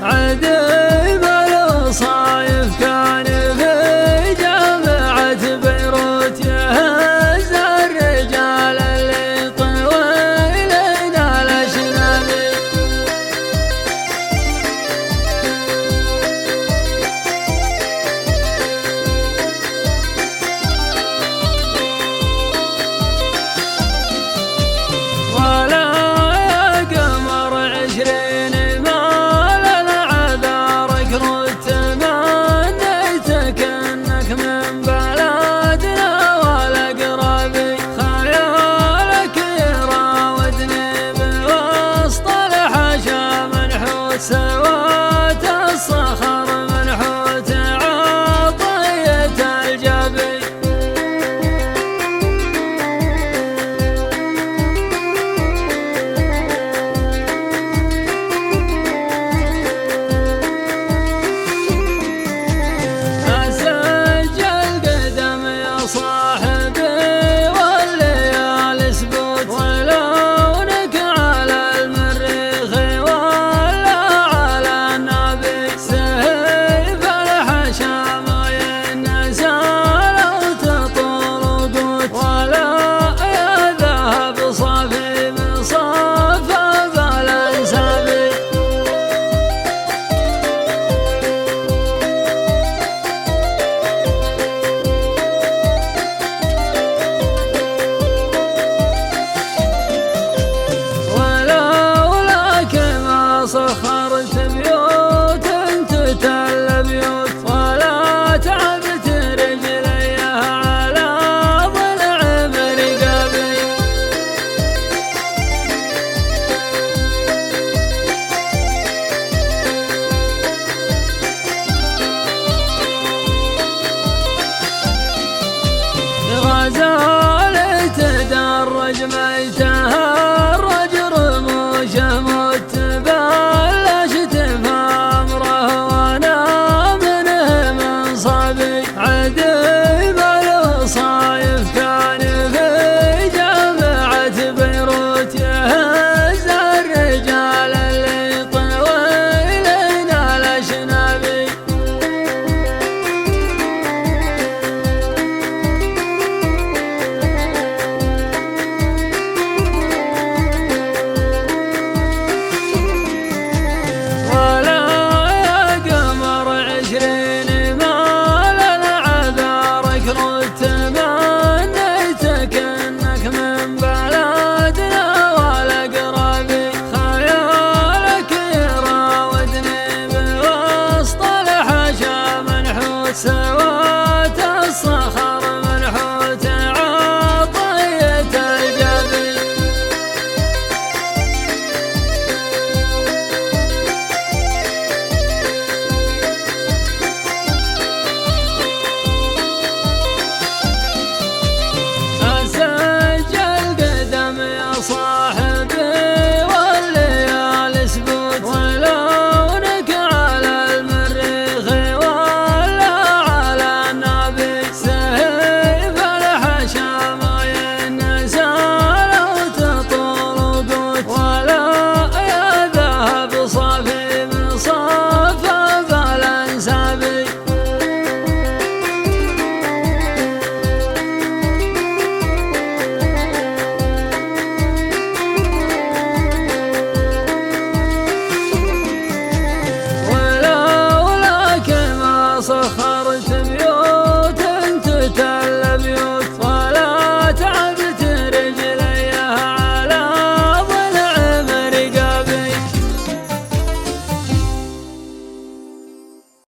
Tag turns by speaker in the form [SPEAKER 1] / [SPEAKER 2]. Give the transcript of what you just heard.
[SPEAKER 1] عديم الوصايف كان في جامعة بيروت يهز الرجال اللي طويلين الأشنبي. ولا قمر 20 مال العذارك رد تمنيتك انك من بلدنا والأقربي. خيالك يراودني بوسط الحشا منحوت سوات الصخر منحوت عطية الجبي. صاحبي والليالي سبوت ولونك على المريخ ولا على النبي. سيف الحشا ما ينسى لو تطول قوت ولا يا ذهب صافي من صفا بالانسابي. سخرت بيوت تتل بيوت ولا تعبت رجليها على ضلع مرقبي. غزال تدرج ميتها الرجل رموشه موت بلشت بأمره وانا منه من صبي. عديم الوصايف كان في جامعة بيروت يهز الرجال اللي طويلين الأشنبي. تمنيتك انك من بلدنا والأقربي. خيالك يراودني بوسط الحشا منحوت سوا